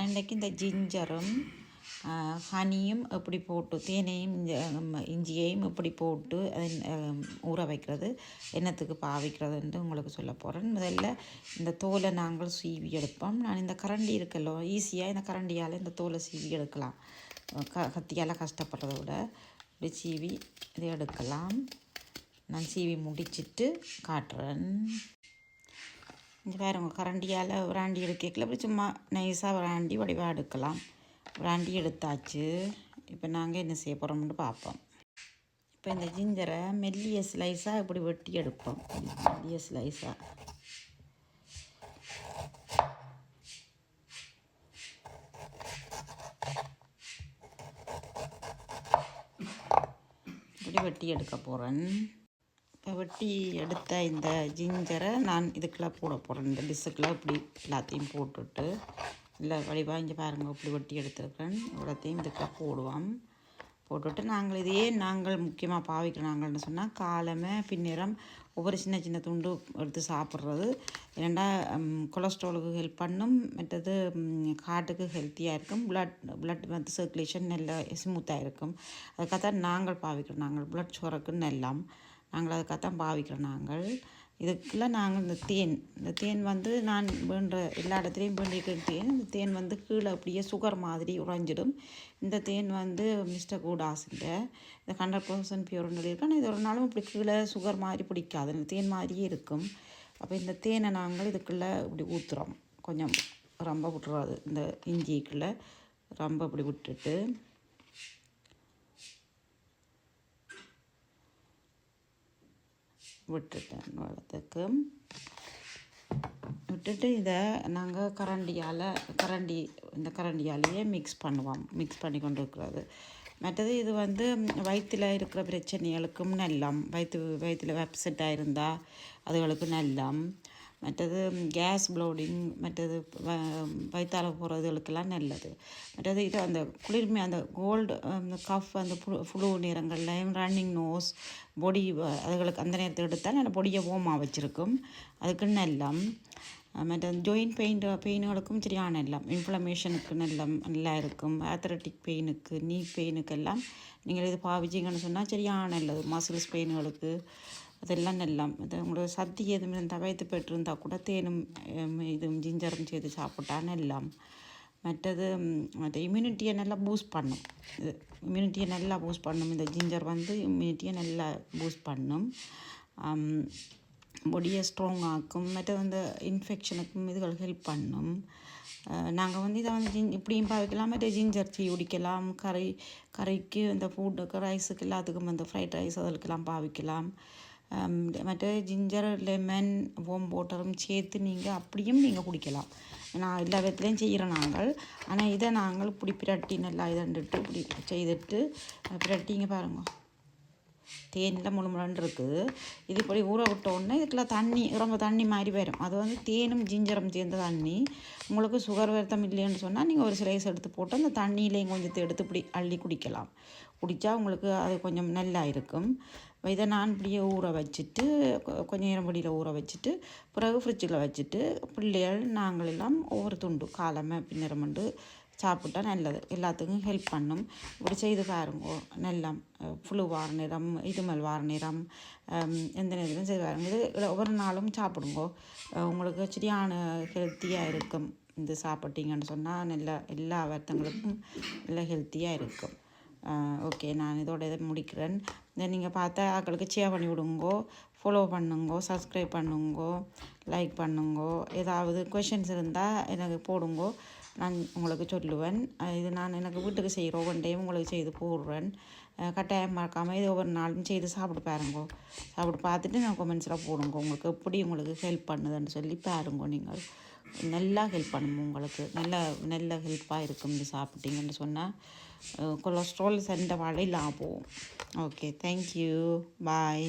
இன்றைக்கி இந்த ஜிஞ்சரும் ஹனியும் எப்படி போட்டு தேனையும் இஞ்சியையும் எப்படி போட்டு ஊற வைக்கிறது என்னத்துக்கு பாவிக்கிறதுன்ட்டு உங்களுக்கு சொல்ல போகிறேன். முதல்ல இந்த தோலை நாங்கள் சீவி எடுப்போம். நான் இந்த கரண்டி இருக்கല്ലോ ஈஸியாக இந்த கரண்டியால் இந்த தோலை சீவி எடுக்கலாம். கத்தியால் கஷ்டப்படுறத விட இப்படி சீவி இதை எடுக்கலாம். நான் சீவி முடிச்சிட்டு காட்டுறேன். இங்கே வேறு உங்கள் கரண்டியால் விராண்டி எடுக்கல இப்படி சும்மா நைஸாக விராண்டி வடிவாக எடுக்கலாம். விராண்டி எடுத்தாச்சு. இப்போ நாங்கள் என்ன செய்ய போகிறோம்னு பார்ப்போம். இப்போ இந்த ஜிஞ்சரை மெல்லிய ஸ்லைஸாக இப்படி வெட்டி எடுப்போம். மெல்லிய ஸ்லைஸாக இப்படி வெட்டி எடுக்க போகிறேன். இப்போ வெட்டி எடுத்த இந்த ஜிஞ்சரை நான் இதுக்குள்ளே போட போகிறேன். இந்த டிஷ்ஷுக்குள்ளே இப்படி எல்லாத்தையும் போட்டுட்டு இல்லை வடிவாக இங்கே பாருங்கள் இப்படி வெட்டி எடுத்துருக்கேன். இவ்வளோத்தையும் இதுக்குள்ளே போடுவோம். போட்டுவிட்டு நாங்கள் முக்கியமாக பாவிக்கிறோம். நாங்கள்னு சொன்னால் காலமே பின்னிறம் ஒவ்வொரு சின்ன சின்ன துண்டு எடுத்து சாப்பிட்றது. ஏன்னா கொலஸ்ட்ராலுக்கு ஹெல்ப் பண்ணும். மற்றது ஹார்ட்டுக்கு ஹெல்த்தியாக இருக்கும். பிளட் வந்து சர்க்குலேஷன் நல்லா ஸ்மூத்தாக இருக்கும். அதுக்காகத்தான் நாங்கள் பாவிக்கிறோம். நாங்கள் பிளட் சுரக்குன்னு எல்லாம் நாங்கள் அதுக்காகத்தான் பாவிக்கிறோம். நாங்கள் இதுக்குள்ளே நாங்கள் இந்த தேன் வந்து நான் வேண்ட எல்லா இடத்துலையும் வேண்டியிருக்கிற தேன். இந்த தேன் வந்து கீழே அப்படியே சுகர் மாதிரி உறைஞ்சிடும். இந்த தேன் வந்து மிஸ்டர் கூடாஸுங்க இந்த 100% பியூர்னு சொல்லியிருக்கேன். ஆனால் இது ஒரு நாளும் இப்படி கீழே சுகர் மாதிரி பிடிக்காது. இந்த தேன் மாதிரியே இருக்கும். அப்போ இந்த தேனை நாங்கள் இதுக்குள்ளே இப்படி ஊற்றுறோம். கொஞ்சம் ரொம்ப விட்டுறாது. இந்த இஞ்சிக்குள்ளே ரொம்ப இப்படி விட்டுட்டு விட்டுட்டேன். விட்டுட்டு இதை நாங்கள் இந்த கரண்டியாலேயே மிக்ஸ் பண்ணுவோம். மிக்ஸ் பண்ணி கொண்டு இருக்கிறது. மற்றது இது வந்து வயிற்றில் இருக்கிற பிரச்சனைகளுக்கும் நல்லம். வயிற்றில் வெப்செட்டாக இருந்தால் அதுகளுக்கு நல்லம். மற்றது கேஸ் ப்ளோடிங் மற்றது வயிற்றால போகிறதுகளுக்கெல்லாம் நல்லது. மற்றது இது அந்த குளிர்மை அந்த கோல்டு அந்த கஃப் அந்த ஃப்ளூ நேரங்கள்லையும் ரன்னிங் நோஸ் பொடி அதுகளுக்கு அந்த நேரத்தை எடுத்தால் நல்ல பொடியை ஓமாக வச்சுருக்கும். அதுக்கு நல்லம். மற்ற ஜாயிண்ட் பெயினுகளுக்கும் சரியான நல்லம். இன்ஃப்ளமேஷனுக்கு நல்லா இருக்கும். ஆத்லட்டிக் பெயினுக்கு நீ பெயினுக்கெல்லாம் நீங்கள் இது பாவிச்சிங்கன்னு சொன்னால் சரியான நல்லது. மசில்ஸ் பெயினுகளுக்கு அதெல்லாம் நல்லா. அது உங்களோட சக்தி எதுவும் இருந்தால் வயிற்று பெற்றிருந்தால் கூட தேனும் இதுவும் ஜிஞ்சரும் சேர்த்து சாப்பிட்டா நல்லாம். மற்ற இம்யூனிட்டியை நல்லா பூஸ்ட் பண்ணும். இது இம்யூனிட்டியை நல்லா பூஸ்ட் பண்ணும். இந்த ஜிஞ்சர் வந்து இம்யூனிட்டியை நல்லா பூஸ்ட் பண்ணும். பொடியை ஸ்ட்ராங் ஆக்கும். மற்ற வந்து இன்ஃபெக்ஷனுக்கும் இதுகள் ஹெல்ப் பண்ணும். நாங்கள் வந்து இதை வந்து இப்படியும் பாவிக்கலாம். மற்ற ஜிஞ்சர் டீ குடிக்கலாம். கறிக்கு இந்த ஃபுட்டுக்கு ரைஸுக்கு எல்லாத்துக்கும் வந்து ஃப்ரைட் ரைஸ் அதுக்கெல்லாம் பாவிக்கலாம். மற்ற ஜிஞ்சர் லெமன் ஓம் வாட்டரும் சேர்த்து நீங்கள் அப்படியும் நீங்கள் குடிக்கலாம். நான் எல்லா விதத்துலேயும் செய்கிறோம் நாங்கள். ஆனால் இதை நாங்கள் இப்படி பிரட்டி நல்லா இதண்டுட்டு இப்படி செய்துட்டு பிரட்டிங்க பாருங்கள். தேனில் முழுமுழன்னு இருக்குது. இது இப்படி ஊற விட்டோடனே இதுக்குள்ள ரொம்ப தண்ணி மாதிரி வரும். அது வந்து தேனும் ஜிஞ்சரும் சேர்ந்த தண்ணி. உங்களுக்கு சுகர் வருத்தம் இல்லைன்னு சொன்னால் நீங்கள் ஒரு ஸ்லைஸ் எடுத்து போட்டு அந்த தண்ணியிலையும் கொஞ்சத்தை எடுத்து இப்படி அள்ளி குடிக்கலாம். குடித்தா உங்களுக்கு அது கொஞ்சம் நல்லா இருக்கும். இதை நான் இப்படியே ஊற வச்சுட்டு கொஞ்சம் நேரம் பொடியில் ஊற வச்சுட்டு பிறகு ஃப்ரிட்ஜில் வச்சுட்டு பிள்ளைகள் நாங்கள் எல்லாம் ஒவ்வொரு துண்டு காலமே பின்னரமண்டு சாப்பிட்டா நல்லது. எல்லாத்துக்கும் ஹெல்ப் பண்ணும். இப்படி செய்து பாருங்கோ. நல்லா புழு வார நேரம் இதுமல் வார நேரம் எந்த நேரத்திலும் செய்து பாருங்க. இது ஒவ்வொரு நாளும் சாப்பிடுங்கோ. உங்களுக்கு சரியான ஹெல்த்தியாக இருக்கும். இது சாப்பிட்டீங்கன்னு சொன்னால் நல்லா எல்லா வருத்தங்களுக்கும் நல்லா ஹெல்த்தியாக இருக்கும். ஓகே, நான் இதோட இதை முடிக்கிறேன். இதை நீங்கள் பார்த்தா ஆக்களுக்கு ஷேர் பண்ணி விடுங்கோ, ஃபாலோ பண்ணுங்கோ, சப்ஸ்கிரைப் பண்ணுங்கோ, லைக் பண்ணுங்கோ. ஏதாவது கொஷின்ஸ் இருந்தால் எனக்கு போடுங்கோ, நான் உங்களுக்கு சொல்லுவேன். இது நான் எனக்கு வீட்டுக்கு செய்கிற ஒவ்வொரு டைம் உங்களுக்கு செய்து போடுறேன். கட்டாயம் மறக்காமல் இது ஒவ்வொரு நாளும் செய்து சாப்பிட்டு பாருங்கோ. சாப்பிட்டு பார்த்துட்டு நான் கமெண்ட்ஸில் போடுங்க உங்களுக்கு எப்படி உங்களுக்கு ஹெல்ப் பண்ணுதுன்னு சொல்லி பாருங்கோ. நீங்கள் நல்லா ஹெல்ப் பண்ணும். உங்களுக்கு நல்ல ஹெல்ப்பாக இருக்கும். இது சாப்பிட்டீங்கன்னு சொன்னால் கொலஸ்ட்ரால் சண்டை வாழை இல்லாமல் போகும். ஓகே, தேங்க்யூ, பாய்.